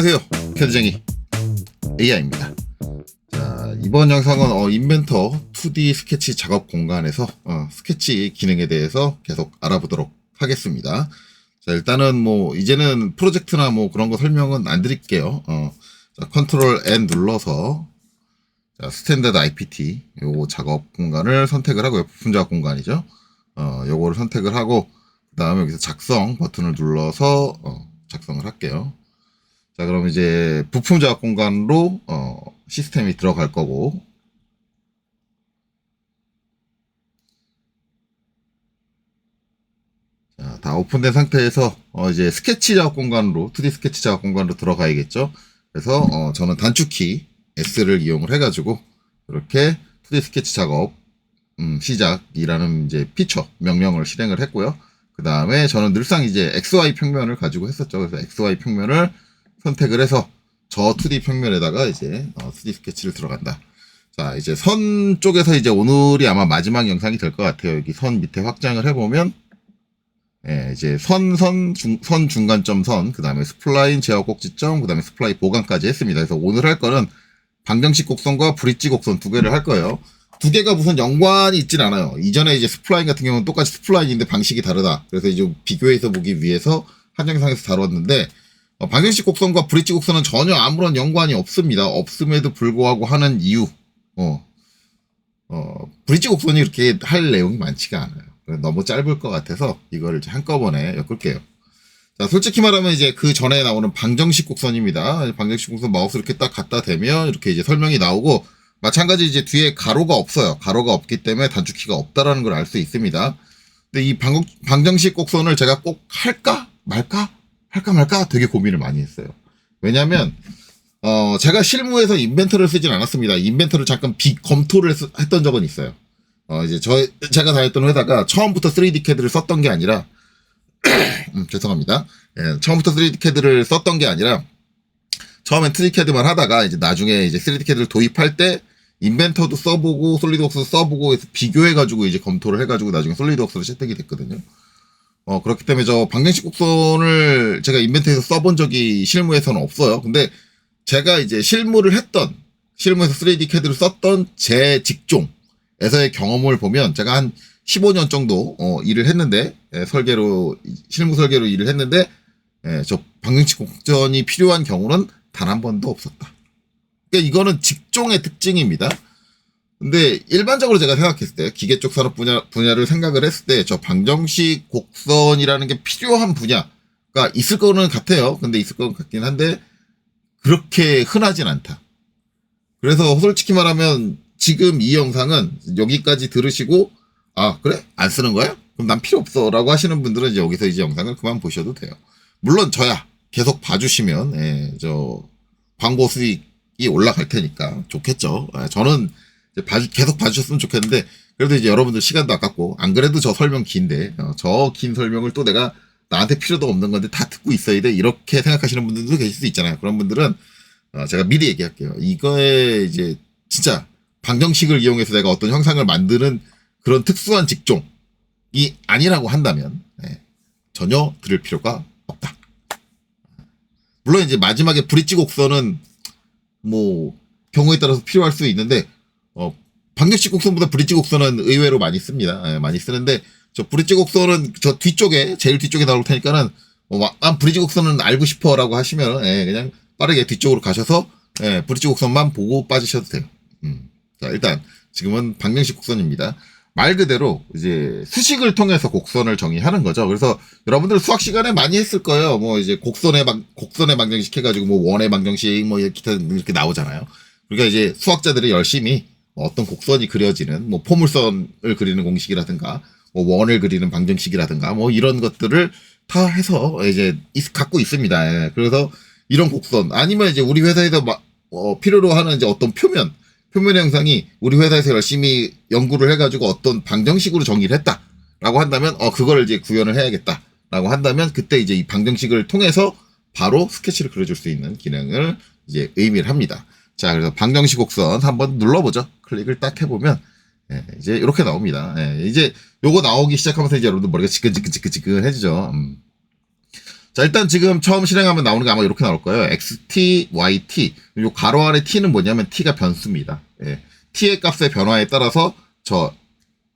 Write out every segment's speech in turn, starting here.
안녕하세요, 캐드쟁이 AI입니다. 자, 이번 영상은 인벤터 2D 스케치 작업 공간에서 스케치 기능에 대해서 계속 알아보도록 하겠습니다. 자, 일단은 뭐 이제는 프로젝트나 뭐 그런 거 설명은 안 드릴게요. 자, 컨트롤 N 눌러서 자, 스탠다드 IPT 요 작업 공간을 선택을 하고요. 부품 작업 공간이죠. 요거를 선택을 하고 그 다음에 여기서 작성 버튼을 눌러서 작성을 할게요. 자, 그럼 이제 부품 작업 공간으로 시스템이 들어갈 거고, 자, 다 오픈된 상태에서 이제 스케치 작업 공간으로 2D 스케치 작업 공간으로 들어가야겠죠. 그래서 저는 단축키 S를 이용을 해가지고 이렇게 2D 스케치 작업 시작이라는 이제 피처 명령을 실행을 했고요. 그 다음에 저는 늘상 이제 XY 평면을 가지고 했었죠. 그래서 XY 평면을 선택을 해서 저 2D 평면에다가 이제 2D 스케치를 들어간다. 자, 이제 선 쪽에서 이제 오늘이 아마 마지막 영상이 될 것 같아요. 여기 선 밑에 확장을 해보면, 예, 이제 선 중간점 선, 그 다음에 스플라인 제어 꼭지점, 그 다음에 스플라인 보강까지 했습니다. 그래서 오늘 할 거는 방정식 곡선과 브릿지 곡선 두 개를 할 거예요. 두 개가 무슨 연관이 있진 않아요. 이전에 이제 스플라인 같은 경우는 똑같이 스플라인인데 방식이 다르다. 그래서 이제 비교해서 보기 위해서 한 영상에서 다뤘는데, 방정식 곡선과 브릿지 곡선은 전혀 아무런 연관이 없습니다. 없음에도 불구하고 하는 이유. 브릿지 곡선이 이렇게 할 내용이 많지가 않아요. 너무 짧을 것 같아서 이거를 이제 한꺼번에 엮을게요. 자, 솔직히 말하면 이제 그 전에 나오는 방정식 곡선입니다. 방정식 곡선 마우스 이렇게 딱 갖다 대면 이렇게 이제 설명이 나오고, 마찬가지 이제 뒤에 가로가 없어요. 가로가 없기 때문에 단축키가 없다라는 걸 알 수 있습니다. 근데 이 방정식 곡선을 제가 꼭 할까 말까 되게 고민을 많이 했어요. 왜냐면 제가 실무에서 인벤터를 쓰진 않았습니다. 인벤터를 잠깐 비검토를 했던 적은 있어요. 이제 제가 다녔던 회사가 처음부터 3D CAD를 썼던 게 아니라 죄송합니다. 예, 처음부터 3D CAD를 썼던 게 아니라 처음엔 2D CAD만 하다가 이제 나중에 이제 3D CAD를 도입할 때 인벤터도 써보고 솔리드웍스도 써보고 해서 비교해가지고 이제 검토를 해가지고 나중에 솔리드웍스로 채택이 됐거든요. 그렇기 때문에 저 방정식 곡선을 제가 인벤터에서 써본 적이 실무에서는 없어요. 근데 제가 이제 실무에서 3D CAD를 썼던 제 직종에서의 경험을 보면 제가 한 15년 정도 일을 했는데, 실무 설계로 일을 했는데, 저 방정식 곡선이 필요한 경우는 단 한 번도 없었다. 그러니까 이거는 직종의 특징입니다. 근데 일반적으로 제가 생각했을 때, 기계 쪽 산업 분야를 생각을 했을 때, 저 방정식 곡선이라는 게 필요한 분야가 있을 거는 같아요. 근데 있을 것 같긴 한데, 그렇게 흔하진 않다. 그래서 솔직히 말하면, 지금 이 영상은 여기까지 들으시고, 아, 그래? 안 쓰는 거야? 그럼 난 필요 없어. 라고 하시는 분들은 이제 여기서 이제 영상을 그만 보셔도 돼요. 물론 저야 계속 봐주시면, 광고 수익이 올라갈 테니까 좋겠죠. 저는 이제 계속 봐주셨으면 좋겠는데, 그래도 이제 여러분들 시간도 아깝고, 안 그래도 저 설명 긴데, 저 긴 설명을 또 내가 나한테 필요도 없는 건데 다 듣고 있어야 돼. 이렇게 생각하시는 분들도 계실 수 있잖아요. 그런 분들은, 제가 미리 얘기할게요. 이거에 이제 진짜 방정식을 이용해서 내가 어떤 형상을 만드는 그런 특수한 직종이 아니라고 한다면, 전혀 들을 필요가 없다. 물론 이제 마지막에 브릿지 곡선은 뭐 경우에 따라서 필요할 수 있는데, 방정식 곡선보다 브릿지 곡선은 의외로 많이 씁니다. 많이 쓰는데, 저 브릿지 곡선은 저 제일 뒤쪽에 나올 테니까는, 브릿지 곡선은 알고 싶어 라고 하시면, 그냥 빠르게 뒤쪽으로 가셔서, 브릿지 곡선만 보고 빠지셔도 돼요. 자, 일단, 지금은 방정식 곡선입니다. 말 그대로 이제 수식을 통해서 곡선을 정의하는 거죠. 그래서 여러분들 수학 시간에 많이 했을 거예요. 뭐 이제 곡선의 방정식 해가지고 뭐 원의 방정식 뭐 이렇게 나오잖아요. 그러니까 이제 수학자들이 열심히 어떤 곡선이 그려지는 뭐 포물선을 그리는 공식이라든가 뭐 원을 그리는 방정식이라든가 뭐 이런 것들을 다 해서 이제 갖고 있습니다. 그래서 이런 곡선 아니면 이제 우리 회사에서 필요로 하는 이제 어떤 표면 형상이 우리 회사에서 열심히 연구를 해가지고 어떤 방정식으로 정의를 했다라고 한다면, 그거를 이제 구현을 해야겠다라고 한다면, 그때 이제 이 방정식을 통해서 바로 스케치를 그려줄 수 있는 기능을 이제 의미를 합니다. 자, 그래서 방정식 곡선 한번 눌러보죠. 클릭을 딱 해보면, 이제 이렇게 나옵니다. 이제 요거 나오기 시작하면서 이제 여러분들 머리가 지끈지끈해지죠. 자, 일단 지금 처음 실행하면 나오는 게 아마 이렇게 나올 거예요. xt, yt. 요 가로 아래 t는 뭐냐면 t가 변수입니다. 예. t의 값의 변화에 따라서 저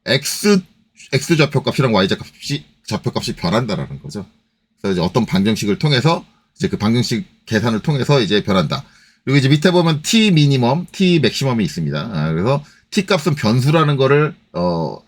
x 좌표값이랑 y 좌표값이 변한다라는 거죠. 그래서 이제 어떤 방정식을 통해서 이제 그 방정식 계산을 통해서 이제 변한다. 그리고 이제 밑에 보면 t 미니멈, t 맥시멈이 있습니다. 그래서 t 값은 변수라는 거를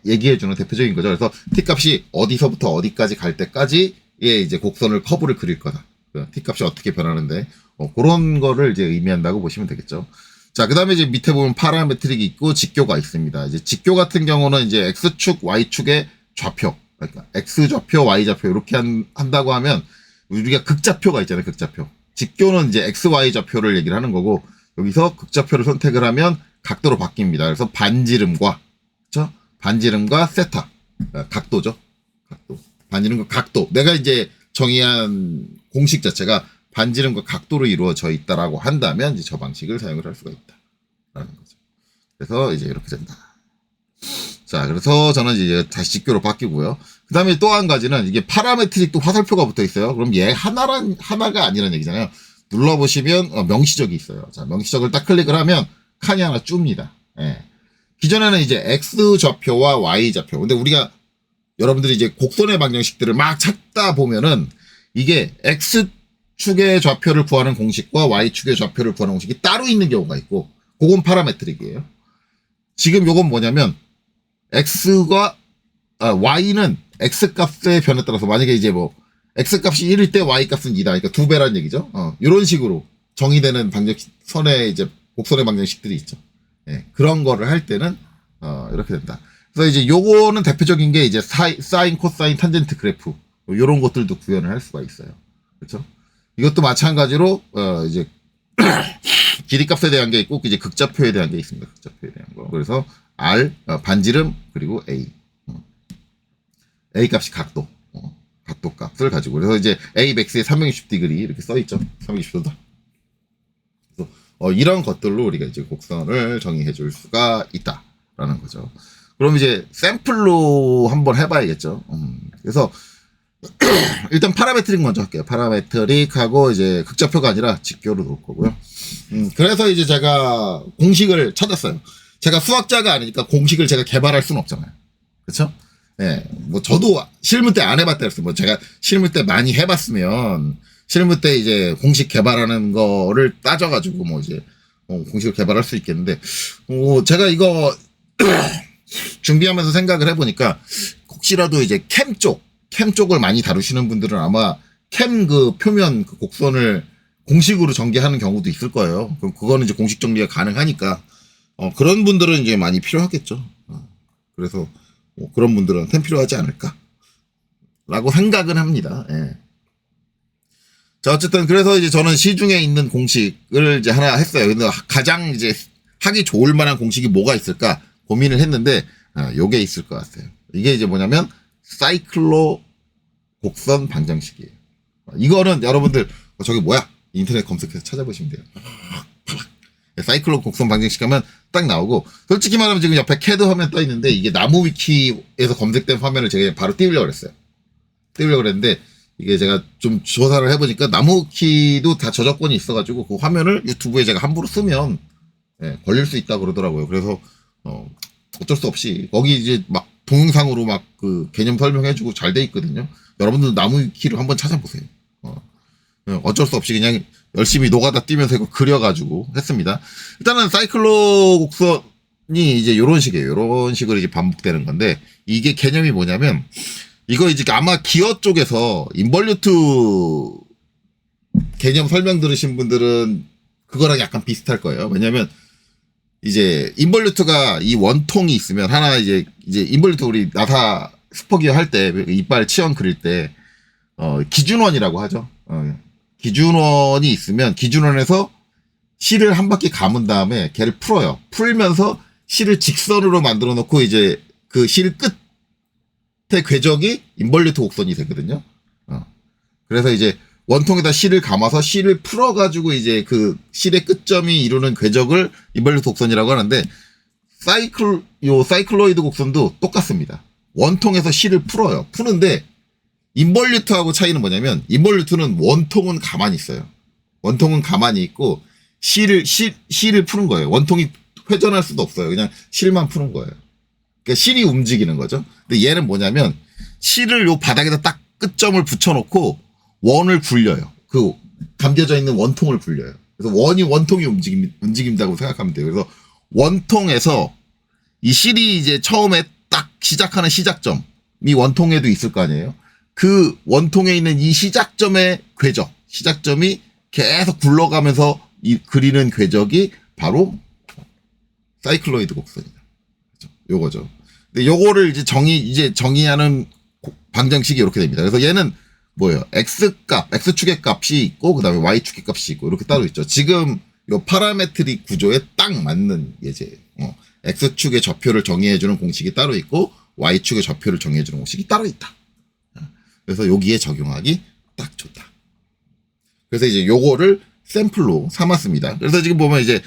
얘기해주는 대표적인 거죠. 그래서 t 값이 어디서부터 어디까지 갈 때까지 이제 곡선을 커브를 그릴 거다. t 값이 어떻게 변하는데 그런 거를 이제 의미한다고 보시면 되겠죠. 자, 그다음에 이제 밑에 보면 파라메트릭이 있고 직교가 있습니다. 이제 직교 같은 경우는 이제 x축, y축의 좌표, 그러니까 x 좌표, y 좌표 이렇게 한다고 하면 우리가 극좌표가 있잖아요. 극좌표. 직교는 이제 x, y 좌표를 얘기를 하는 거고 여기서 극좌표를 선택을 하면 각도로 바뀝니다. 그래서 반지름과 그렇죠? 반지름과 세타 각도죠. 각도. 반지름과 각도. 내가 이제 정의한 공식 자체가 반지름과 각도로 이루어져 있다라고 한다면 이제 저 방식을 사용을 할 수가 있다라는 거죠. 그래서 이제 이렇게 된다. 자, 그래서 저는 이제 다시 직교로 바뀌고요. 그 다음에 또 한 가지는 이게 파라메트릭도 화살표가 붙어 있어요. 그럼 얘 하나가 아니라는 얘기잖아요. 눌러보시면 명시적이 있어요. 자, 명시적을 딱 클릭을 하면 칸이 하나 줍니다. 예. 기존에는 이제 X 좌표와 Y 좌표. 근데 우리가 여러분들이 이제 곡선의 방정식들을 막 찾다 보면은 이게 X축의 좌표를 구하는 공식과 Y축의 좌표를 구하는 공식이 따로 있는 경우가 있고, 그건 파라메트릭이에요. 지금 요건 뭐냐면, Y는 X 값의 변에 따라서 만약에 이제 뭐, X 값이 1일 때 Y 값은 2다. 그러니까 2배라는 얘기죠. 요런 식으로 정의되는 방정식, 이제 곡선의 방정식들이 있죠. 예, 그런 거를 할 때는, 이렇게 된다. 그래서 이제 요거는 대표적인 게 이제 사인, 코사인, 탄젠트 그래프. 요런 것들도 구현을 할 수가 있어요. 그렇죠? 이것도 마찬가지로, 이제, 길이 값에 대한 게 있고, 이제 극좌표에 대한 게 있습니다. 극좌표에 대한 거. 그래서 R, 반지름, 그리고 A. A 값이 각도. 각도 값을 가지고. 그래서 이제 A 맥스에 360디그리 이렇게 써있죠. 360도다. 그래서, 이런 것들로 우리가 이제 곡선을 정의해 줄 수가 있다라는 거죠. 그럼 이제 샘플로 한번 해봐야겠죠. 그래서 일단 파라메트릭 먼저 할게요. 파라메트릭하고 이제 극좌표가 아니라 직교로 놓을 거고요. 그래서 이제 제가 공식을 찾았어요. 제가 수학자가 아니니까 공식을 제가 개발할 수는 없잖아요. 그렇죠? 예, 뭐 저도 실무 때 안 해봤다 했어요. 뭐 제가 실무 때 많이 해봤으면 실무 때 이제 공식 개발하는 거를 따져가지고 뭐 이제 공식을 개발할 수 있겠는데, 제가 이거 준비하면서 생각을 해보니까 혹시라도 이제 캠 쪽을 많이 다루시는 분들은 아마 캠 그 표면 그 곡선을 공식으로 전개하는 경우도 있을 거예요. 그럼 그거는 이제 공식 정리가 가능하니까 그런 분들은 이제 많이 필요하겠죠. 그래서 그런 분들한테는 필요하지 않을까 라고 생각은 합니다. 예. 자, 어쨌든 그래서 이제 저는 시중에 있는 공식을 이제 하나 했어요. 근데 가장 이제 하기 좋을 만한 공식이 뭐가 있을까 고민을 했는데 요게 있을 것 같아요. 이게 이제 뭐냐면 사이클로 곡선 방정식이에요. 이거는 여러분들 저게 뭐야? 인터넷 검색해서 찾아보시면 돼요. 사이클로 곡선 방정식 하면 딱 나오고, 솔직히 말하면 지금 옆에 캐드 화면 떠 있는데 이게 나무 위키에서 검색된 화면을 제가 바로 띄우려고 그랬어요. 띄우려고 그랬는데 이게 제가 좀 조사를 해보니까 나무 위키도 다 저작권이 있어가지고 그 화면을 유튜브에 제가 함부로 쓰면 걸릴 수 있다고 그러더라고요. 그래서 어쩔 수 없이 거기 이제 막 동영상으로 막 그 개념 설명해주고 잘 돼 있거든요. 여러분들 나무 위키를 한번 찾아보세요. 어쩔 수 없이 그냥 열심히 노가다 뛰면서 이거 그려가지고 했습니다. 일단은 사이클로 곡선이 이제 요런 식이에요. 요런 식으로 이제 반복되는 건데, 이게 개념이 뭐냐면, 이거 이제 아마 기어 쪽에서 인벌루트 개념 설명 들으신 분들은 그거랑 약간 비슷할 거예요. 왜냐면, 이제 인벌루트가 이 원통이 있으면 하나 이제 인벌루트 우리 나사 스포기어 할 때 이빨 치원 그릴 때, 기준원이라고 하죠. 기준원이 있으면 기준원에서 실을 한 바퀴 감은 다음에 걔를 풀어요. 풀면서 실을 직선으로 만들어 놓고 이제 그 실 끝의 궤적이 인벌루트 곡선이 되거든요. 그래서 이제 원통에다 실을 감아서 실을 풀어가지고 이제 그 실의 끝점이 이루는 궤적을 인벌루트 곡선이라고 하는데, 사이클로이드 곡선도 똑같습니다. 원통에서 실을 풀어요. 푸는데 인벌유트하고 차이는 뭐냐면 인벌유트는 원통은 가만히 있어요. 원통은 가만히 있고 실을 푸는 거예요. 원통이 회전할 수도 없어요. 그냥 실만 푸는 거예요. 그러니까 실이 움직이는 거죠. 근데 얘는 뭐냐면 실을 요 바닥에다 딱 끝점을 붙여놓고 원을 굴려요. 그 감겨져 있는 원통을 굴려요. 그래서 원통이 움직인다고 생각하면 돼요. 그래서 원통에서 이 실이 이제 처음에 딱 시작하는 시작점이 원통에도 있을 거 아니에요. 그 원통에 있는 이 시작점의 궤적, 시작점이 계속 굴러가면서 그리는 궤적이 바로 사이클로이드 곡선이다. 요거죠. 근데 요거를 이제 정의하는 방정식이 이렇게 됩니다. 그래서 얘는 뭐예요? X축의 값이 있고, 그 다음에 Y축의 값이 있고, 이렇게 따로 있죠. 지금 요 파라메트릭 구조에 딱 맞는 예제예요. X축의 좌표를 정의해주는 공식이 따로 있고, Y축의 좌표를 정의해주는 공식이 따로 있다. 그래서 여기에 적용하기 딱 좋다. 그래서 이제 요거를 샘플로 삼았습니다. 그래서 지금 보면 이제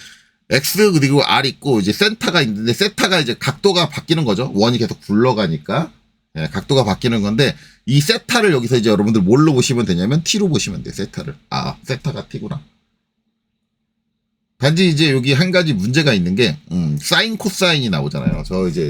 X 그리고 R 있고 이제 센터가 있는데 세타가 이제 각도가 바뀌는 거죠. 원이 계속 굴러가니까 각도가 바뀌는 건데 이 세타를 여기서 이제 여러분들 뭘로 보시면 되냐면 T로 보시면 돼요. 세타를. 아, 세타가 T구나. 단지 이제 여기 한 가지 문제가 있는 게 사인 코사인이 나오잖아요.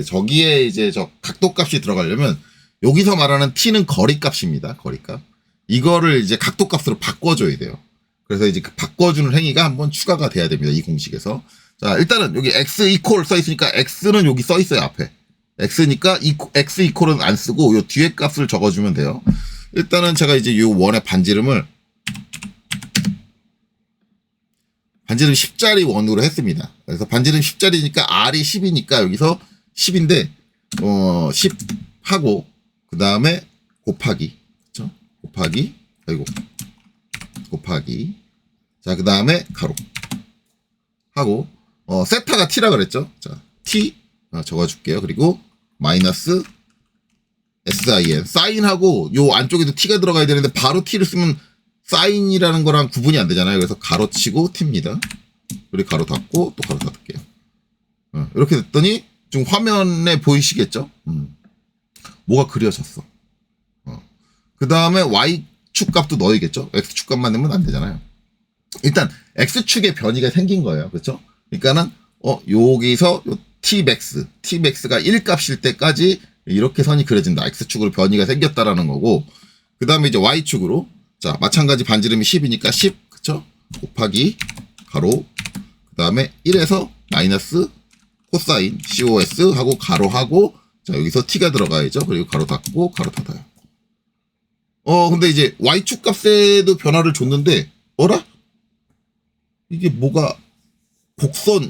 저기에 이제 저 각도 값이 들어가려면 여기서 말하는 T는 거리 값입니다. 거리 값. 이거를 이제 각도 값으로 바꿔줘야 돼요. 그래서 이제 그 바꿔주는 행위가 한번 추가가 돼야 됩니다. 이 공식에서. 자, 일단은 여기 X 이퀄 써 있으니까 X는 여기 써 있어요. 앞에. X니까 X 이퀄은 안 쓰고 요 뒤에 값을 적어주면 돼요. 일단은 제가 이제 요 원의 반지름을 10짜리 원으로 했습니다. 그래서 반지름 10짜리니까 R이 10이니까 여기서 10인데 10 하고 그 다음에 곱하기, 그렇죠? 곱하기. 자, 그 다음에 가로 하고 세타가 T라 그랬죠? 자, T 적어줄게요. 그리고 마이너스 SIN 사인하고 요 안쪽에도 T가 들어가야 되는데 바로 T를 쓰면 사인이라는 거랑 구분이 안 되잖아요. 그래서 가로치고 T입니다. 그리고 가로 닫고 또 가로 닫을게요. 이렇게 됐더니 지금 화면에 보이시겠죠? 뭐가 그려졌어. 그 다음에 Y축 값도 넣어야겠죠? X축 값만 넣으면 안 되잖아요. 일단 X축의 변이가 생긴 거예요. 그렇죠? 그러니까는 여기서 요 Tmax가 1 값일 때까지 이렇게 선이 그려진다. X축으로 변이가 생겼다라는 거고, 그 다음에 이제 Y축으로, 자, 마찬가지 반지름이 10이니까 10, 그쵸? 곱하기, 가로, 그 다음에 1에서 마이너스 코사인, COS 하고 가로 하고, 자, 여기서 T가 들어가야죠. 그리고 가로 닫고, 가로 닫아요. 근데 이제 Y축 값에도 변화를 줬는데, 어라? 이게 뭐가,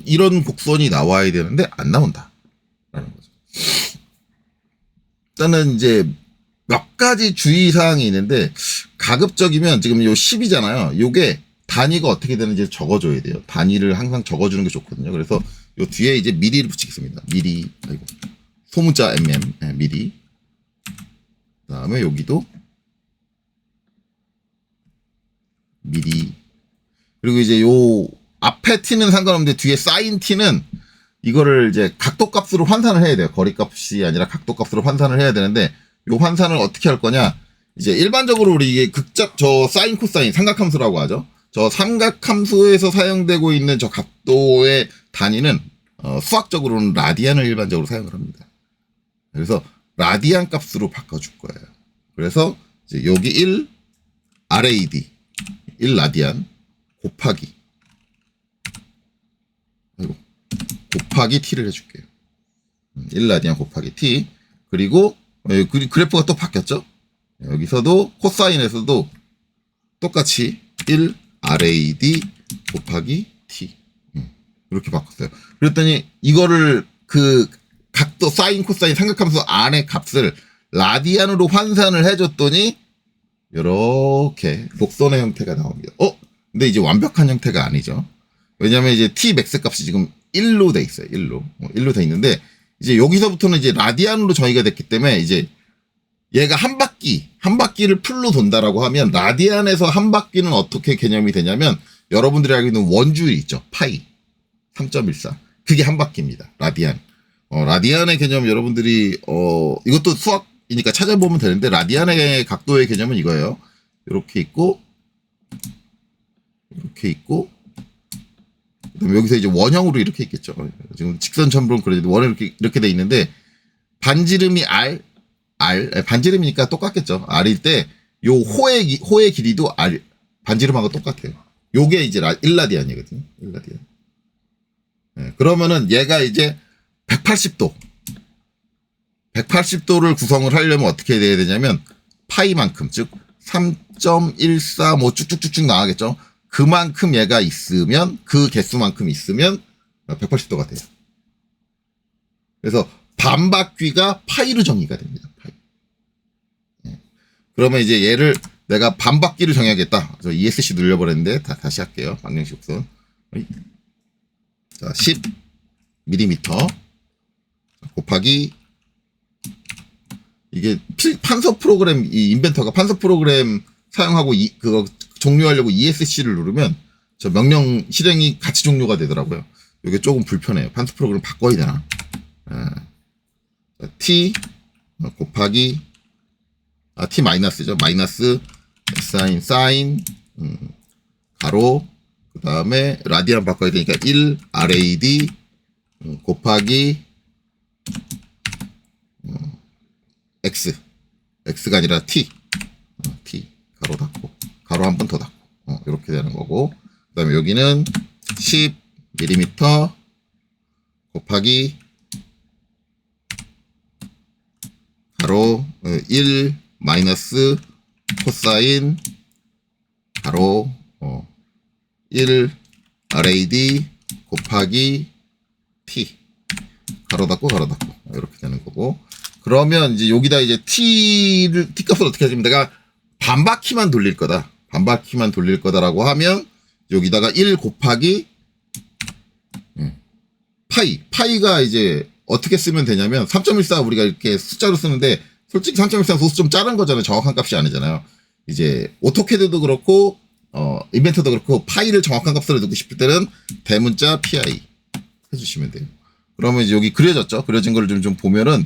이런 곡선이 나와야 되는데, 안 나온다. 라는 거죠. 일단은 이제, 몇 가지 주의사항이 있는데, 가급적이면 지금 요 10이잖아요. 요게 단위가 어떻게 되는지 적어줘야 돼요. 단위를 항상 적어주는 게 좋거든요. 그래서 요 뒤에 이제 미리를 붙이겠습니다. 미리, 소문자 미리. 그 다음에 여기도 미리. 그리고 이제 요 앞에 t는 상관없는데 뒤에 사인 t는 이거를 이제 각도 값으로 환산을 해야 돼요. 거리 값이 아니라 각도 값으로 환산을 해야 되는데 요 환산을 어떻게 할 거냐? 이제 일반적으로 우리 이게 저 사인 코사인 삼각함수라고 하죠. 저 삼각함수에서 사용되고 있는 저 각도의 단위는 수학적으로는 라디안을 일반적으로 사용을 합니다. 그래서 라디안 값으로 바꿔줄 거예요. 그래서 이제 여기 1 RAD 1 라디안 곱하기 t를 해줄게요. 1 라디안 곱하기 t. 그리고 그래프가 또 바뀌었죠. 여기서도 코사인에서도 똑같이 1 RAD 곱하기 t 이렇게 바꿨어요. 그랬더니 이거를 그 각도 사인 코사인 삼각함수 안의 값을 라디안으로 환산을 해줬더니 이렇게 곡선의 형태가 나옵니다. 근데 이제 완벽한 형태가 아니죠. 왜냐면 이제 t 맥스 값이 지금 1로 돼 있어요. 1로 돼 있는데 이제 여기서부터는 이제 라디안으로 정의가 됐기 때문에 이제 얘가 한 바퀴를 풀로 돈다라고 하면 라디안에서 한 바퀴는 어떻게 개념이 되냐면 여러분들이 알고 있는 원주율 있죠. 파이 3.14 그게 한 바퀴입니다. 라디안. 라디안의 개념 여러분들이 이것도 수학 각이니까 찾아보면 되는데 라디안의 각도의 개념은 이거예요. 이렇게 있고 이렇게 있고 그다음에 여기서 이제 원형으로 이렇게 있겠죠. 지금 직선 천부는 그래도 원형 이렇게 돼 있는데 반지름이 R 반지름이니까 똑같겠죠. R일 때 요 호의 길이도 R 반지름하고 똑같아요. 요게 이제 1라디안이거든요. 1라디안. 네, 그러면은 얘가 이제 180도를 구성을 하려면 어떻게 돼야 되냐면 파이만큼 즉 3.14 뭐 쭉쭉쭉쭉 나가겠죠. 그만큼 얘가 있으면 그 개수만큼 있으면 180도가 돼요. 그래서 반바퀴가 파이로 정의가 됩니다. 파이. 네. 그러면 이제 얘를 내가 반바퀴를 정해야겠다. 저 ESC 눌려버렸는데 다시 할게요. 방정식 곡선. 자, 10mm 곱하기 이게 판서 프로그램 이 인벤터가 판서 프로그램 사용하고 그거 종료하려고 ESC를 누르면 저 명령 실행이 같이 종료가 되더라고요. 이게 조금 불편해요. 판서 프로그램 바꿔야 되나? T 곱하기 T 마이너스죠. 마이너스 사인 가로 그 다음에 라디안 바꿔야 되니까 1 RAD 곱하기 X가 아니라 T 가로 닫고 가로 한 번 더 닫고 이렇게 되는 거고 그 다음에 여기는 10mm 곱하기 가로 1 마이너스 코사인 가로 1 RAD 곱하기 T 가로 닫고 이렇게 되는 거고 그러면 이제 여기다 이제 T 값을 어떻게 하냐면 내가 반바퀴만 돌릴 거다라고 하면 여기다가 1 곱하기 파이가 이제 어떻게 쓰면 되냐면 3.14 우리가 이렇게 숫자로 쓰는데 솔직히 3.14 소수 좀 작은 거잖아요. 정확한 값이 아니잖아요. 이제 오토캐드도 그렇고 인벤터도 그렇고 파이를 정확한 값으로 넣고 싶을 때는 대문자 PI 해주시면 돼요. 그러면 이제 여기 그려졌죠. 그려진 거를 좀 보면은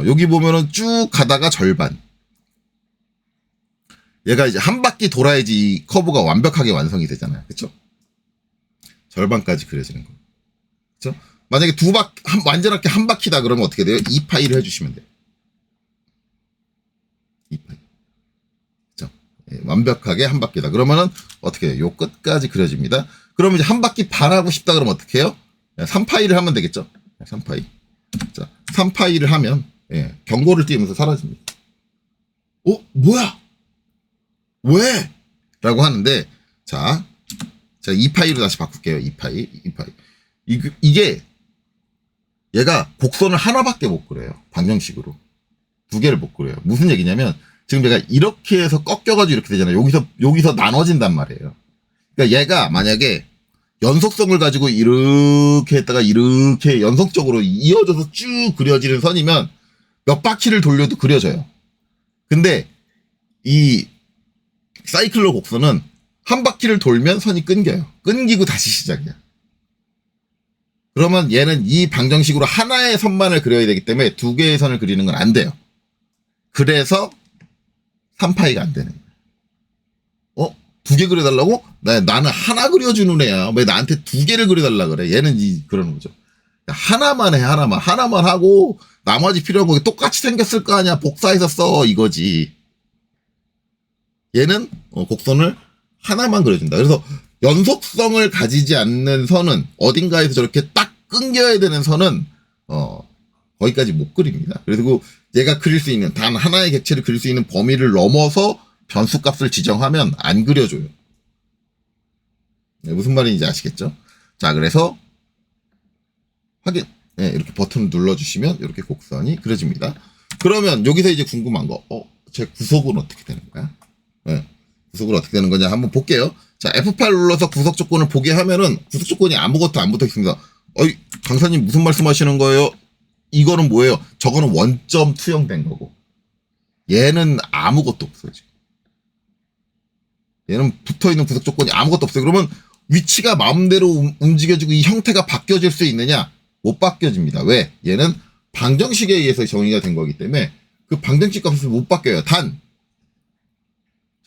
여기 보면은 쭉 가다가 절반. 얘가 이제 한 바퀴 돌아야지 이 커브가 완벽하게 완성이 되잖아요. 그쵸? 절반까지 그려지는 거. 그쵸? 만약에 완전하게 한 바퀴다 그러면 어떻게 돼요? 2파이를 해주시면 돼요. 2파이. 그쵸? 예, 완벽하게 한 바퀴다. 그러면은 어떻게 해요? 요 끝까지 그려집니다. 그러면 이제 한 바퀴 반 하고 싶다 그러면 어떻게 해요? 3파이를 하면 되겠죠? 3파이. 자, 3파이를 하면 경고를 띄우면서 사라집니다. 뭐야? 왜? 라고 하는데 자 2파이로 다시 바꿀게요. 2파이. 이게 얘가 곡선을 하나밖에 못 그려요. 방정식으로. 두 개를 못 그려요. 무슨 얘기냐면 지금 얘가 이렇게 해서 꺾여가지고 이렇게 되잖아요. 여기서 나눠진단 말이에요. 그러니까 얘가 만약에 연속성을 가지고 이렇게 했다가 이렇게 연속적으로 이어져서 쭉 그려지는 선이면 몇 바퀴를 돌려도 그려져요. 근데 이 사이클로 곡선은 한 바퀴를 돌면 선이 끊겨요. 끊기고 다시 시작이야. 그러면 얘는 이 방정식으로 하나의 선만을 그려야 되기 때문에 두 개의 선을 그리는 건 안 돼요. 그래서 3파이가 안 되는 거예요. 두 개 그려달라고? 나는 하나 그려주는 애야. 왜 나한테 두 개를 그려달라 그래? 얘는 그러는 거죠. 하나만 해, 하나만 하고 나머지 필요한 거 똑같이 생겼을 거 아니야. 복사해서 써 이거지. 얘는 곡선을 하나만 그려준다. 그래서 연속성을 가지지 않는 선은 어딘가에서 저렇게 딱 끊겨야 되는 선은 거기까지 못 그립니다. 그리고 얘가 그릴 수 있는 단 하나의 객체를 그릴 수 있는 범위를 넘어서 변수값을 지정하면 안 그려줘요. 네, 무슨 말인지 아시겠죠? 자, 그래서 확인. 네, 이렇게 버튼을 눌러주시면 이렇게 곡선이 그려집니다. 그러면 여기서 이제 궁금한 거, 제 구속은 어떻게 되는 거야? 네, 구속은 어떻게 되는 거냐 한번 볼게요. 자, F8 눌러서 구속 조건을 보게 하면은 구속 조건이 아무것도 안 붙어 있습니다. 강사님 무슨 말씀하시는 거예요? 이거는 뭐예요? 저거는 원점 투영된 거고. 얘는 아무것도 없어요, 지금. 얘는 붙어 있는 구속 조건이 아무것도 없어요. 그러면 위치가 마음대로 움직여지고 이 형태가 바뀌어질 수 있느냐? 못 바뀌어집니다. 왜? 얘는 방정식에 의해서 정의가 된 거기 때문에 그 방정식 값을 못 바뀌어요. 단,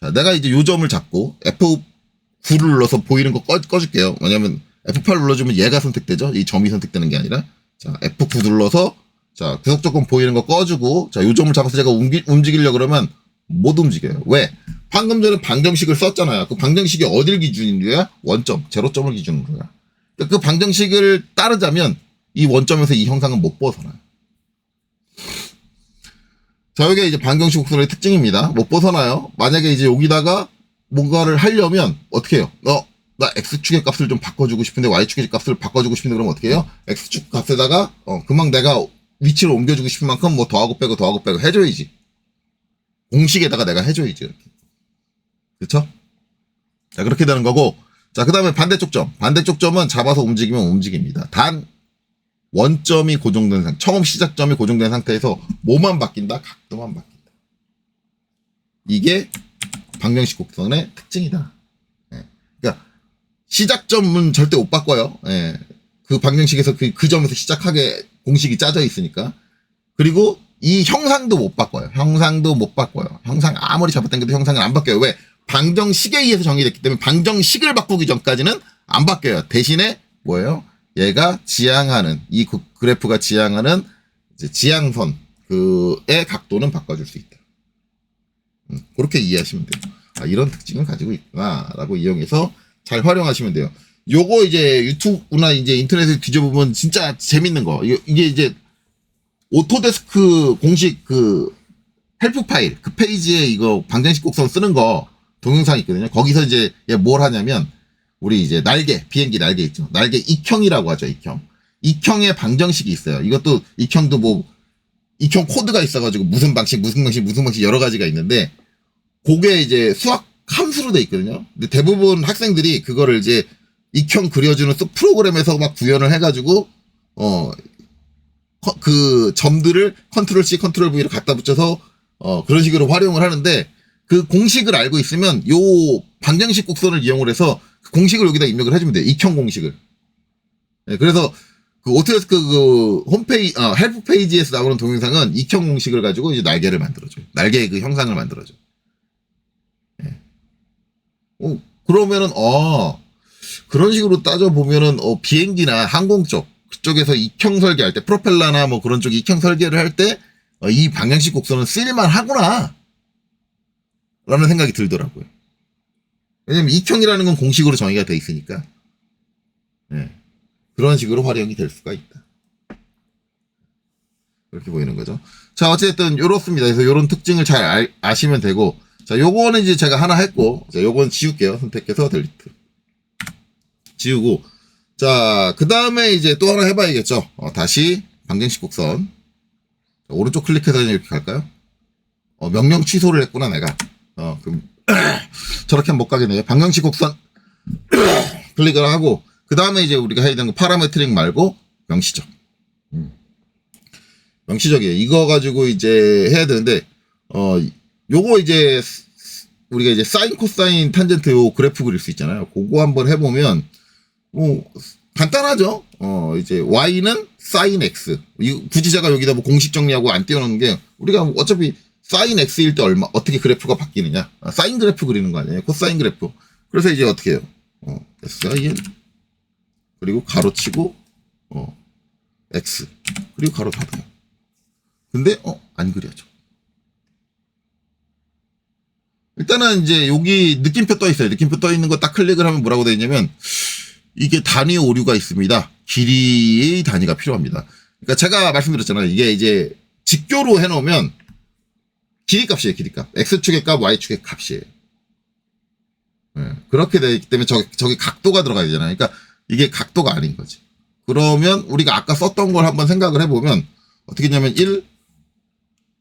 자, 내가 이제 요 점을 잡고 F9를 눌러서 보이는 거 꺼줄게요. 왜냐면 F8 눌러주면 얘가 선택되죠. 이 점이 선택되는 게 아니라. 자, F9 눌러서, 자, 구속 조건 보이는 거 꺼주고, 자, 요 점을 잡아서 제가 움직이려고 그러면 못 움직여요. 왜? 방금 전에 방정식을 썼잖아요. 그 방정식이 어딜 기준으로야? 원점, 제로점을 기준으로야. 그 방정식을 따르자면 이 원점에서 이 형상은 못 벗어나요. 자, 이게 이제 방정식 곡선의 특징입니다. 못 벗어나요. 만약에 이제 여기다가 뭔가를 하려면 어떻게 해요? 나 X축의 값을 좀 바꿔주고 싶은데 Y축의 값을 바꿔주고 싶은데 그러면 어떻게 해요? X축 값에다가 그만 내가 위치를 옮겨주고 싶은 만큼 뭐 더하고 빼고 해줘야지. 공식에다가 내가 해줘야지. 이렇게. 그쵸? 자, 그렇게 되는 거고. 자, 그 다음에 반대쪽 점. 반대쪽 점은 잡아서 움직이면 움직입니다. 단, 원점이 고정된 상태, 처음 시작점이 고정된 상태에서 뭐만 바뀐다? 각도만 바뀐다. 이게 방정식 곡선의 특징이다. 예. 그러니까 시작점은 절대 못 바꿔요. 예. 그 방정식에서 그 점에서 시작하게 공식이 짜져 있으니까. 그리고 이 형상도 못 바꿔요. 형상도 못 바꿔요. 형상 아무리 잡아당겨도 형상은 안 바뀌어요. 왜? 방정식에 의해서 정의됐기 때문에 방정식을 바꾸기 전까지는 안 바뀌어요. 대신에 뭐예요? 얘가 지향하는 이 그래프가 지향하는 이제 지향선 그의 각도는 바꿔줄 수 있다. 그렇게 이해하시면 돼요. 아, 이런 특징을 가지고 있구나라고 이용해서 잘 활용하시면 돼요. 요거 이제 유튜브나 이제 인터넷에 뒤져보면 진짜 재밌는 거. 이게 이제 오토데스크 공식 그 헬프 파일 그 페이지에 이거 방정식 곡선 쓰는 거 동영상 있거든요. 거기서 이제 얘 뭘 하냐면 우리 이제 날개, 비행기 날개 있죠. 날개 익형이라고 하죠, 익형. 익형의 방정식이 있어요. 이것도 익형도 뭐 익형 코드가 있어가지고 무슨 방식 여러 가지가 있는데 그게 이제 수학 함수로 돼 있거든요. 근데 대부분 학생들이 그거를 이제 익형 그려주는 프로그램에서 막 구현을 해가지고 그 점들을 컨트롤 C, 컨트롤 V를 갖다 붙여서 그런 식으로 활용을 하는데 그 공식을 알고 있으면 요 방정식 곡선을 이용을 해서 그 공식을 여기다 입력을 해주면 돼요. 익형 공식을. 네, 그래서 그 오토데스크 그 홈페이지, 헬프 페이지에서 나오는 동영상은 익형 공식을 가지고 이제 날개를 만들어줘요. 날개의 그 형상을 만들어줘. 네. 그러면은, 그런 식으로 따져보면은, 비행기나 항공 쪽, 그쪽에서 익형 설계할 때, 프로펠러나 뭐 그런 쪽 익형 설계를 할 때, 이 방정식 곡선은 쓸만 하구나. 라는 생각이 들더라고요. 왜냐면 익형이라는 건 공식으로 정의가 돼 있으니까. 네. 그런 식으로 활용이 될 수가 있다. 그렇게 보이는 거죠. 자, 어쨌든 요렇습니다. 그래서 요런 특징을 잘 아시면 되고, 자, 요거는 이제 제가 하나 했고, 자, 요건 지울게요. 선택해서 델리트. 지우고, 자, 그 다음에 이제 또 하나 해봐야겠죠. 다시 방정식 곡선. 자, 오른쪽 클릭해서 이렇게 갈까요? 명령 취소를 했구나, 내가. 그럼 저렇게 하면 못 가겠네요. 방정식 곡선 클릭을 하고 그 다음에 이제 우리가 해야 되는 거 파라메트릭 말고 명시적. 명시적이에요. 이거 가지고 이제 해야 되는데 요거 이제 우리가 이제 사인 코사인 탄젠트 요 그래프 그릴 수 있잖아요. 그거 한번 해보면 뭐 간단하죠. 이제 y는 사인 x. 굳이 제가 여기다 뭐 공식 정리하고 안 띄워놓는 게 우리가 어차피 사인 x일 때 어떻게 그래프가 바뀌느냐. 사인 그래프 그리는 거 아니에요. 코사인 그래프. 그래서 이제 어떻게 해요? sin. 그리고 가로치고, x. 그리고 가로 닫아요. 근데, 안 그려져. 일단은 이제 여기 느낌표 떠 있어요. 느낌표 떠 있는 거 딱 클릭을 하면 뭐라고 되어 있냐면, 이게 단위 오류가 있습니다. 길이의 단위가 필요합니다. 그러니까 제가 말씀드렸잖아요. 이게 이제 직교로 해놓으면, 길이 값이에요, 길이 값. X축의 값, Y축의 값이에요. 네, 그렇게 되기 때문에 저기 각도가 들어가야 되잖아요. 그러니까 이게 각도가 아닌 거지. 그러면 우리가 아까 썼던 걸 한번 생각을 해보면 어떻게 했냐면 1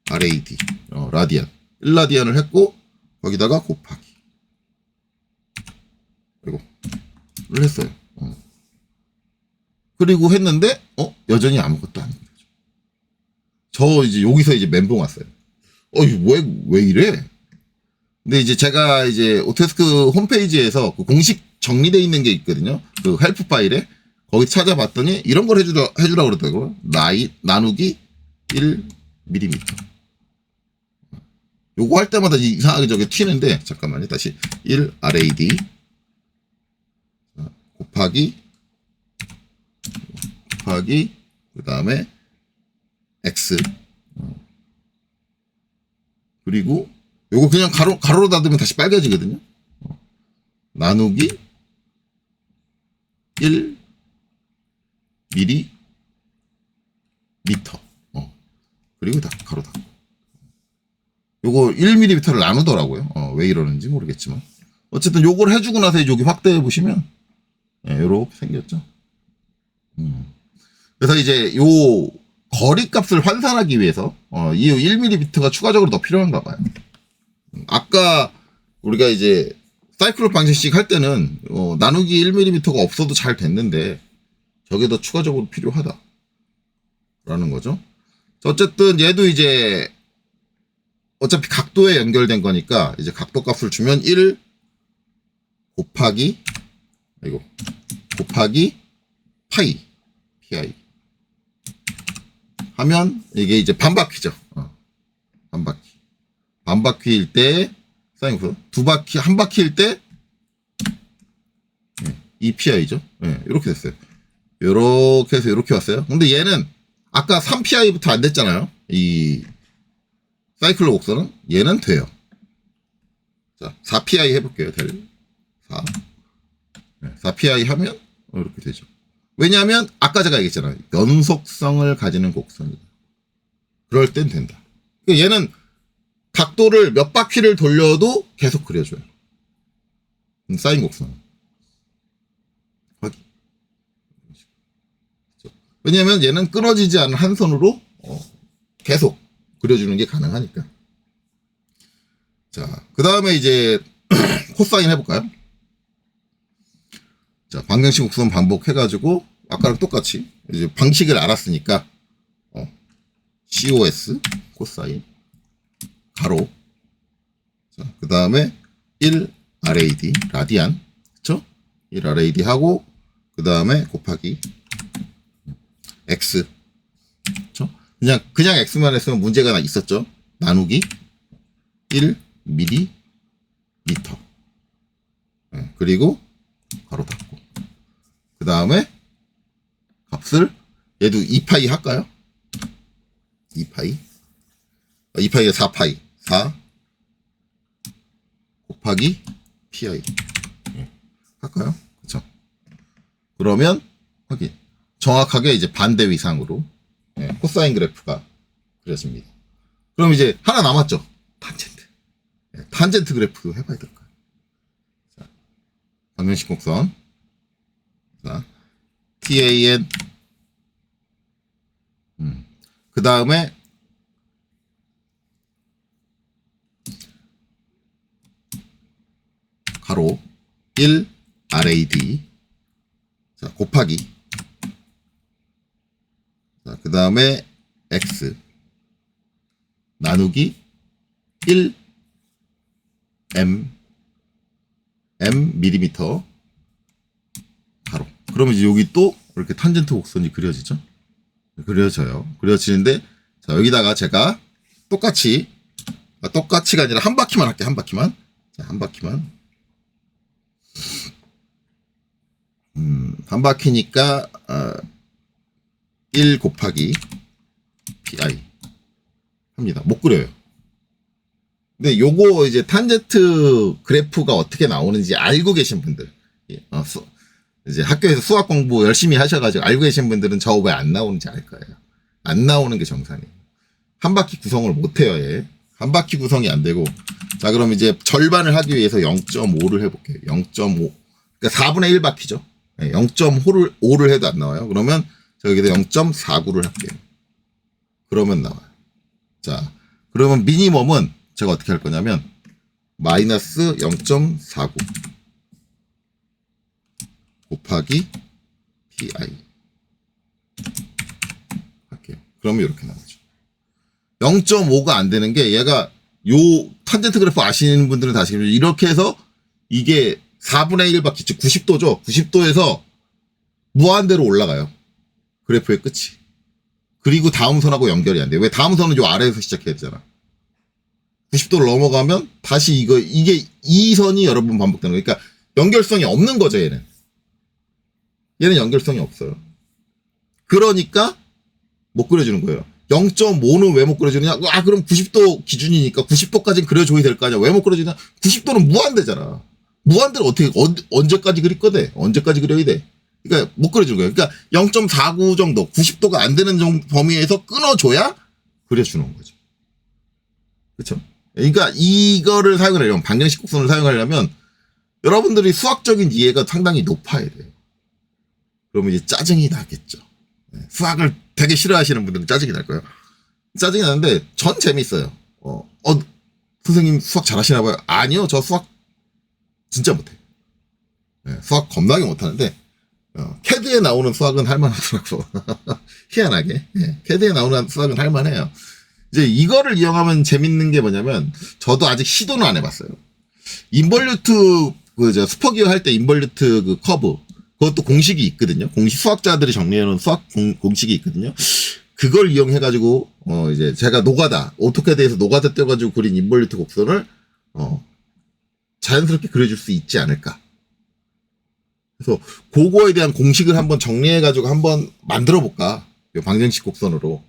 RAD, 라디안. 1라디안을 했고 거기다가 곱하기. 그리고 를 했어요. 그리고 했는데 여전히 아무것도 아닌 거죠. 저 이제 여기서 이제 멘붕 왔어요. 왜 이래? 근데 이제 제가 이제 오토데스크 홈페이지에서 그 공식 정리되어 있는 게 있거든요. 그 헬프 파일에. 거기 찾아봤더니 이런 걸 해주라고 그러더라고요. 나누기 1mm. 요거 할 때마다 이상하게 저게 튀는데, 잠깐만요. 다시 1 RAD 곱하기 그 다음에 X 그리고 요거 그냥 가로로 닫으면 다시 빨개지거든요. 나누기 1 미리 미터. 그리고 다 가로 닫고. 요거 1mm를 나누더라고요. 왜 이러는지 모르겠지만. 어쨌든 요걸 해주고 나서 여기 확대해 보시면, 요렇게 생겼죠. 그래서 이제 요 거리값을 환산하기 위해서, 이 1mm가 추가적으로 더 필요한가 봐요. 아까 우리가 이제 사이클롭 방정식 할 때는, 나누기 1mm가 없어도 잘 됐는데, 저게 더 추가적으로 필요하다. 라는 거죠. 어쨌든 얘도 이제 어차피 각도에 연결된 거니까 이제 각도 값을 주면 1 곱하기 파이 pi 하면 이게 이제 반바퀴죠. 반바퀴일 때 사인 두 바퀴 한 바퀴일 때 2pi죠. 이렇게 됐어요. 이렇게 해서 이렇게 왔어요. 근데 얘는 아까 3pi부터 안 됐잖아요. 이 사이클로 곡선은 얘는 돼요. 자, 4pi 해볼게요. 4pi 하면 이렇게 되죠. 왜냐하면 아까 제가 얘기했잖아요. 연속성을 가지는 곡선이다. 그럴 땐 된다. 얘는 각도를 몇 바퀴를 돌려도 계속 그려줘요. 사인 곡선. 확인. 왜냐하면 얘는 끊어지지 않은 한 선으로 계속 그려주는 게 가능하니까. 자, 그 다음에 이제 코사인 해볼까요? 자, 방정식 곡선 반복해가지고 아까랑 똑같이 이제 방식을 알았으니까 COS 코사인 가로. 자, 그 다음에 1 RAD 라디안, 그쵸? 1 RAD 하고 그 다음에 곱하기 X, 그쵸? 그냥 X만 했으면 문제가 있었죠. 나누기 1 미리 미터. 그리고 가로 닫고. 그 다음에 값을 얘도 2파이 할까요? 2파이. 2파이가 4파이. 4 곱하기 pi. 할까요? 그쵸? 그러면 확인. 정확하게 이제 반대 위상으로 코사인 그래프가 그려집니다. 그럼 이제 하나 남았죠. 탄젠트. 탄젠트 그래프도 해봐야 될 거예요. 자, 방정식 곡선. 자, TAN. 그 다음에 가로 1 RAD. 자, 곱하기. 자, 그 다음에 X. 나누기 1 M 밀리미터 가로. 그러면 이제 여기 또 이렇게 탄젠트 곡선이 그려지죠? 그려져요. 그려지는데, 자, 여기다가 제가 똑같이가 아니라 한 바퀴만 할게요. 한 바퀴만. 자, 한 바퀴만. 한 바퀴니까, 1 곱하기 pi 합니다. 못 그려요. 근데 요거 이제 탄젠트 그래프가 어떻게 나오는지 알고 계신 분들, 이제 학교에서 수학 공부 열심히 하셔가지고 알고 계신 분들은 저 왜 안 나오는지 알 거예요. 안 나오는 게 정상이에요. 한 바퀴 구성을 못 해요, 얘. 한 바퀴 구성이 안 되고. 자, 그럼 이제 절반을 하기 위해서 0.5를 해볼게요. 0.5. 그러니까 4분의 1 바퀴죠. 0.5를 해도 안 나와요. 그러면 여기서 0.49를 할게요. 그러면 나와요. 자, 그러면 미니멈은 제가 어떻게 할 거냐면 마이너스 0.49 곱하기 pi 할게요. 그러면 이렇게 나오죠. 0.5가 안 되는 게 얘가 요 탄젠트 그래프 아시는 분들은 다 아시겠지만 이렇게 해서 이게 4분의 1 바퀴, 즉 90도죠. 90도에서 무한대로 올라가요. 그래프의 끝이. 그리고 다음 선하고 연결이 안 돼요. 왜 다음 선은 요 아래에서 시작해야 되잖아. 90도를 넘어가면 다시 이게 이 선이 여러 번 반복되는 거예요. 그러니까 연결성이 없는 거죠, 얘는. 얘는 연결성이 없어요. 그러니까 못 그려주는 거예요. 0.5는 왜 못 그려주느냐? 그럼 90도 기준이니까 90도까지는 그려줘야 될 거 아니야. 왜 못 그려주냐? 90도는 무한대잖아. 무한대를 어떻게, 언제까지 그릴 거대? 언제까지 그려야 돼? 그러니까 못 그려주는 거예요. 그러니까 0.49 정도, 90도가 안 되는 범위에서 끊어줘야 그려주는 거죠. 그쵸? 그러니까 이거를 사용하려면, 방정식 곡선을 사용하려면 여러분들이 수학적인 이해가 상당히 높아야 돼요. 그러면 이제 짜증이 나겠죠. 수학을 되게 싫어하시는 분들은 짜증이 날 거예요. 짜증이 나는데 전 재밌어요. 선생님 수학 잘하시나 봐요. 아니요, 저 수학 진짜 못해요. 수학 겁나게 못하는데 캐드에 나오는 수학은 할만하더라고. 희한하게. 캐드에 나오는 수학은 할만해요. 이제 이거를 이용하면 재밌는 게 뭐냐면, 저도 아직 시도는 안 해봤어요. 인벌루트 스퍼기어 할 때 인벌루트 그 커브, 그것도 공식이 있거든요. 수학자들이 정리해놓은 수학 공식이 있거든요. 그걸 이용해가지고 이제 제가 오토캐드에서 노가다 떼가지고 그린 인벌루트 곡선을 자연스럽게 그려줄 수 있지 않을까. 그래서 그거에 대한 공식을 한번 정리해가지고 한번 만들어볼까. 방정식 곡선으로.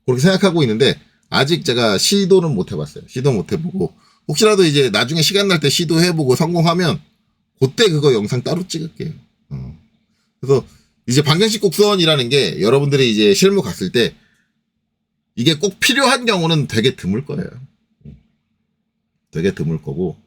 그렇게 생각하고 있는데 아직 제가 시도는 못 해봤어요. 시도 못 해보고 혹시라도 이제 나중에 시간 날 때 시도해보고 성공하면 그때 그거 영상 따로 찍을게요. 그래서 이제 방정식 곡선이라는 게 여러분들이 이제 실무 갔을 때 이게 꼭 필요한 경우는 되게 드물 거예요. 되게 드물 거고,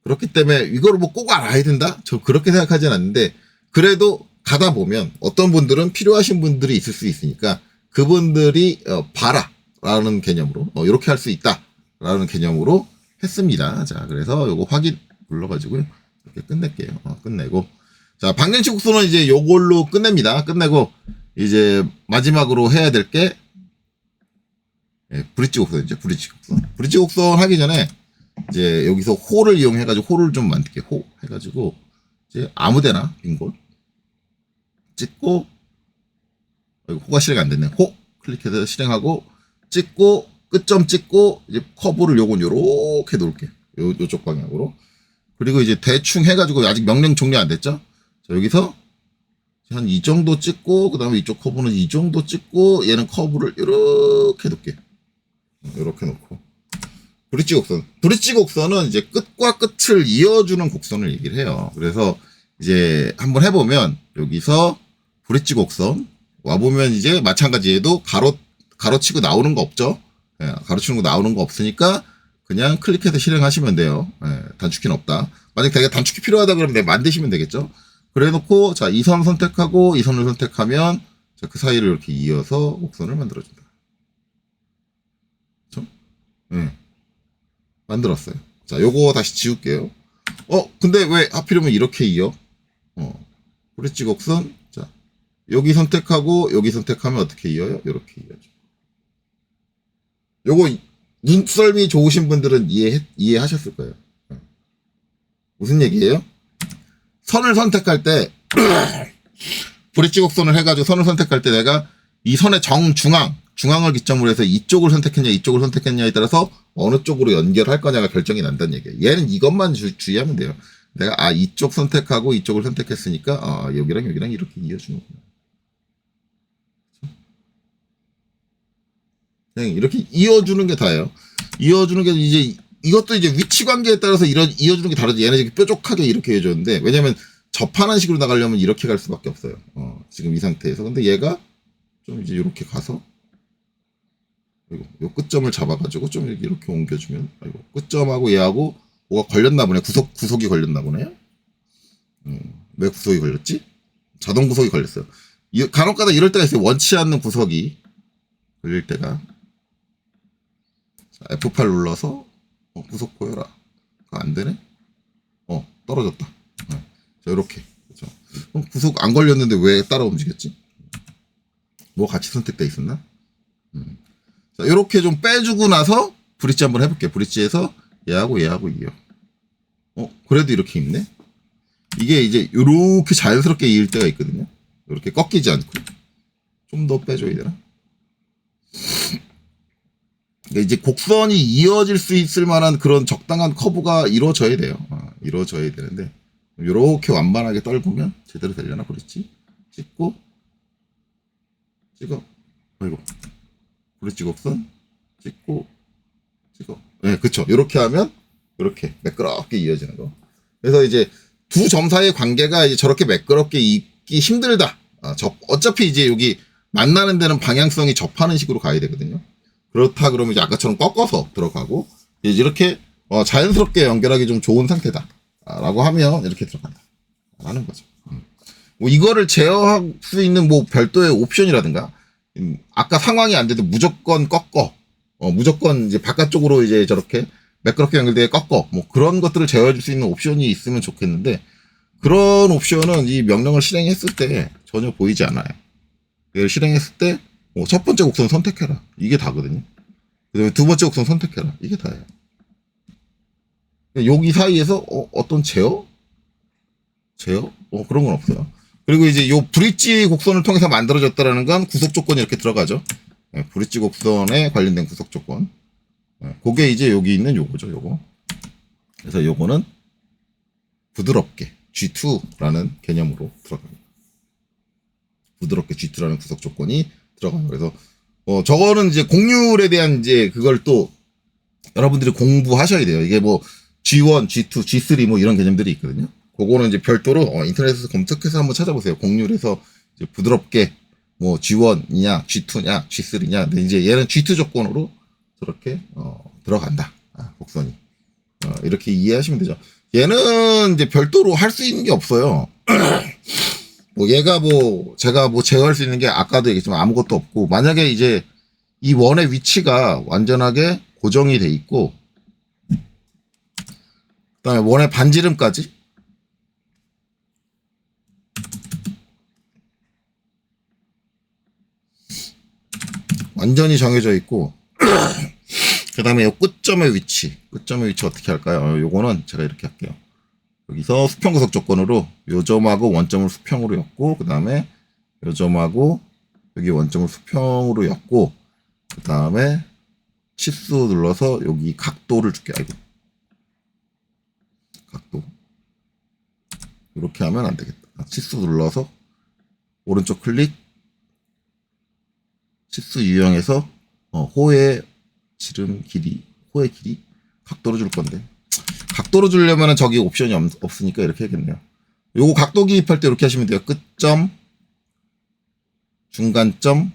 그렇기 때문에 이걸 뭐 꼭 알아야 된다? 저 그렇게 생각하진 않는데, 그래도 가다 보면 어떤 분들은 필요하신 분들이 있을 수 있으니까 그분들이 봐라 라는 개념으로 이렇게 할 수 있다 라는 개념으로 했습니다. 자, 그래서 요거 확인 눌러가지고 이렇게 끝낼게요. 끝내고, 자, 방정식 곡선은 이제 요걸로 끝냅니다. 끝내고 이제 마지막으로 해야 될 게 브릿지 곡선이죠. 브릿지 곡선. 브릿지 곡선 하기 전에 이제 여기서 호를 이용해가지고 호를 좀 만들게. 호 해가지고 이제 아무데나 빈 곳 찍고, 호가 실행 안 됐네. 호 클릭해서 실행하고 찍고 끝점 찍고 이제 커브를 요건 요렇게 놓을게요. 요쪽 방향으로. 그리고 이제 대충 해가지고 아직 명령 종료 안 됐죠? 자, 여기서 한 이 정도 찍고, 그 다음에 이쪽 커브는 이 정도 찍고, 얘는 커브를 이렇게 놓을게. 이렇게 놓고. 브릿지 곡선. 브릿지 곡선은 이제 끝과 끝을 이어주는 곡선을 얘기를 해요. 그래서 이제 한번 해보면, 여기서 브릿지 곡선, 와보면 이제 마찬가지에도 가로치고 나오는 거 없죠? 가로치는 거 나오는 거 없으니까, 그냥 클릭해서 실행하시면 돼요. 단축키는 없다. 만약 자기가 단축키 필요하다 그러면 내가 만드시면 되겠죠? 그래 놓고, 자, 이 선 선택하고, 이 선을 선택하면, 자, 그 사이를 이렇게 이어서 곡선을 만들어준다. 그쵸? 만들었어요. 자, 요거 다시 지울게요. 근데 왜 하필이면 이렇게 이어? 브릿지 곡선. 자, 여기 선택하고, 여기 선택하면 어떻게 이어요? 이렇게 이어져. 요거, 눈썰미 좋으신 분들은 이해하셨을 거예요. 무슨 얘기예요? 선을 선택할 때 브릿지 곡선을 해가지고 선을 선택할 때 내가 이 선의 중앙을 기점으로 해서 이쪽을 선택했냐 이쪽을 선택했냐에 따라서 어느 쪽으로 연결할 거냐가 결정이 난다는 얘기예요. 얘는 이것만 주의하면 돼요. 내가 이쪽 선택하고 이쪽을 선택했으니까 여기랑 여기랑 이렇게 이어주는구나. 그냥 이렇게 이어주는 게 다예요. 이어주는 게 이제 이것도 이제 위치 관계에 따라서 이어주는 게 다르지. 얘는 이렇게 뾰족하게 이렇게 해줬는데, 왜냐면 접하는 식으로 나가려면 이렇게 갈 수밖에 없어요. 지금 이 상태에서. 근데 얘가 좀 이제 이렇게 가서, 요 끝점을 잡아가지고 좀 이렇게 옮겨주면, 끝점하고 얘하고 뭐가 걸렸나 보네. 구속이 걸렸나 보네요. 왜 구속이 걸렸지? 자동 구속이 걸렸어요. 간혹가다 이럴 때가 있어요. 원치 않는 구속이 걸릴 때가. 자, F8 눌러서, 구속 보여라. 그거 안 되네? 떨어졌다. 자, 요렇게. 그렇죠. 그럼 구속 안 걸렸는데 왜 따라 움직였지? 뭐 같이 선택돼 있었나? 자, 요렇게 좀 빼주고 나서 브릿지 한번 해볼게요. 브릿지에서 얘하고 이어. 그래도 이렇게 입네? 이게 이제 요렇게 자연스럽게 이을 때가 있거든요. 요렇게 꺾이지 않고. 좀 더 빼줘야 되나? 이제 곡선이 이어질 수 있을 만한 그런 적당한 커브가 이루어져야 돼요. 이루어져야 되는데 요렇게 완만하게 떨구면 제대로 되려나 그렇지? 찍고 찍어. 아이고. 브릿지 곡선 찍고 찍어. 네, 그쵸. 요렇게 하면 요렇게 매끄럽게 이어지는 거. 그래서 이제 두 점 사이의 관계가 이제 저렇게 매끄럽게 있기 힘들다. 어차피 이제 여기 만나는 데는 방향성이 접하는 식으로 가야 되거든요. 그렇다 그러면 이제 아까처럼 꺾어서 들어가고 이제 이렇게 자연스럽게 연결하기 좀 좋은 상태다. 라고 하면 이렇게 들어간다. 라는 거죠. 뭐 이거를 제어할 수 있는 뭐 별도의 옵션이라든가 아까 상황이 안 돼도 무조건 꺾어. 무조건 이제 바깥쪽으로 이제 저렇게 매끄럽게 연결되게 꺾어. 뭐 그런 것들을 제어해 줄 수 있는 옵션이 있으면 좋겠는데 그런 옵션은 이 명령을 실행했을 때 전혀 보이지 않아요. 이걸 실행했을 때 첫 번째 곡선 선택해라. 이게 다거든요. 그다음에 두 번째 곡선 선택해라. 이게 다예요. 여기 사이에서 어떤 제어? 그런 건 없어요. 그리고 이제 요 브릿지 곡선을 통해서 만들어졌다라는 건 구속 조건이 이렇게 들어가죠. 브릿지 곡선에 관련된 구속 조건. 그게 이제 여기 있는 요거죠, 요거. 그래서 요거는 부드럽게 G2라는 개념으로 들어갑니다. 부드럽게 G2라는 구속 조건이 들어가요. 그래서 저거는 이제 곡률에 대한 이제 그걸 또 여러분들이 공부하셔야 돼요. 이게 뭐 G1, G2, G3 뭐 이런 개념들이 있거든요. 그거는 이제 별도로 인터넷에서 검색해서 한번 찾아보세요. 곡률에서 이제 부드럽게 뭐 G1이냐, G2냐, G3냐. 근데 이제 얘는 G2 조건으로 저렇게 들어간다. 곡선이. 이렇게 이해하시면 되죠. 얘는 이제 별도로 할 수 있는 게 없어요. 뭐 얘가 뭐 제가 뭐 제어할 수 있는 게 아까도 얘기했지만 아무것도 없고 만약에 이제 이 원의 위치가 완전하게 고정이 돼 있고 그다음에 원의 반지름까지 완전히 정해져 있고 그 다음에 요 끝점의 위치 어떻게 할까요? 요거는 제가 이렇게 할게요. 여기서 수평 구속 조건으로 요 점하고 원점을 수평으로 엮고 그 다음에 요 점하고 여기 원점을 수평으로 엮고 그 다음에 치수 눌러서 여기 각도를 줄게. 아이고 각도 이렇게 하면 안 되겠다. 치수 눌러서 오른쪽 클릭 치수 유형에서 호의 지름 길이 호의 길이 각도로 줄 건데 각도로 주려면은 저기 옵션이 없으니까 이렇게 해야겠네요. 요거 각도 기입할 때 이렇게 하시면 돼요. 끝점, 중간점,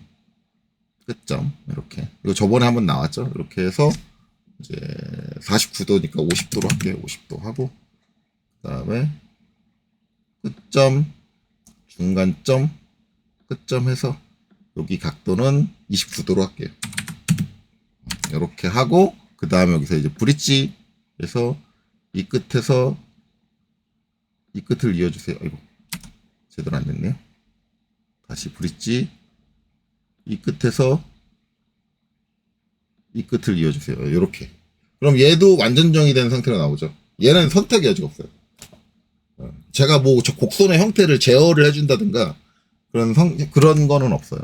끝점 이렇게. 이거 저번에 한번 나왔죠. 이렇게 해서 이제 49도니까 50도로 할게요. 50도 하고 그다음에 끝점, 중간점, 끝점 해서 여기 각도는 29도로 할게요. 이렇게 하고 그 다음에 여기서 이제 브릿지에서 이 끝에서 이 끝을 이어주세요. 아이고 제대로 안 됐네요. 다시 브릿지 이 끝에서 이 끝을 이어주세요. 이렇게. 그럼 얘도 완전 정의된 상태로 나오죠. 얘는 선택의 여지가 없어요. 제가 뭐 저 곡선의 형태를 제어를 해준다든가 그런 거는 없어요.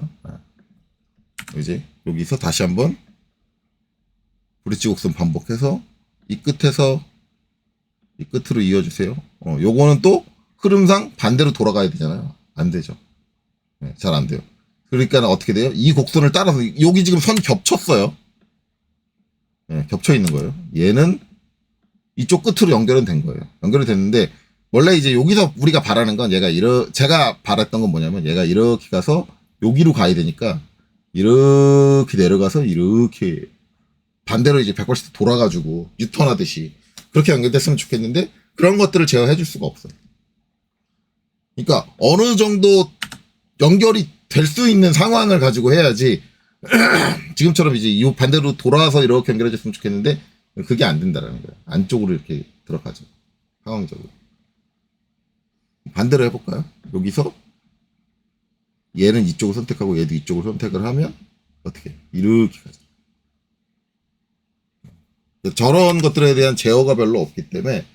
이제 여기서 다시 한번 브릿지 곡선 반복해서 이 끝에서 이 끝으로 이어주세요. 요거는 또 흐름상 반대로 돌아가야 되잖아요. 안 되죠. 잘 안 돼요. 그러니까 어떻게 돼요? 이 곡선을 따라서 여기 지금 선 겹쳤어요. 겹쳐 있는 거예요. 얘는 이쪽 끝으로 연결은 된 거예요. 연결이 됐는데 원래 이제 여기서 우리가 바라는 건 제가 바랐던 건 뭐냐면 얘가 이렇게 가서 여기로 가야 되니까 이렇게 내려가서 이렇게 반대로 이제 180도 돌아가지고 유턴하듯이 그렇게 연결됐으면 좋겠는데 그런 것들을 제어해 줄 수가 없어요. 그러니까 어느 정도 연결이 될 수 있는 상황을 가지고 해야지 지금처럼 이제 이 반대로 돌아와서 이렇게 연결해 줬으면 좋겠는데 그게 안 된다라는 거예요. 안쪽으로 이렇게 들어가죠. 상황적으로. 반대로 해볼까요? 여기서 얘는 이쪽을 선택하고 얘도 이쪽을 선택을 하면 어떻게 이렇게 가죠. 저런 것들에 대한 제어가 별로 없기 때문에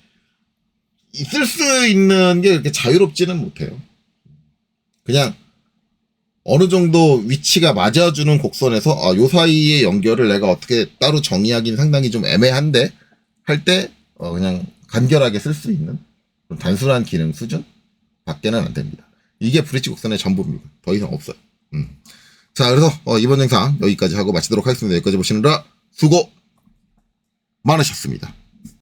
있을 수 있는 게 이렇게 자유롭지는 못해요. 그냥 어느 정도 위치가 맞아주는 곡선에서 요 사이의 연결을 내가 어떻게 따로 정의하기는 상당히 좀 애매한데 할 때 그냥 간결하게 쓸 수 있는 좀 단순한 기능 수준 밖에는 안 됩니다. 이게 브릿지 곡선의 전부입니다. 더 이상 없어요. 자, 그래서 이번 영상 여기까지 하고 마치도록 하겠습니다. 여기까지 보시느라 수고 많으셨습니다.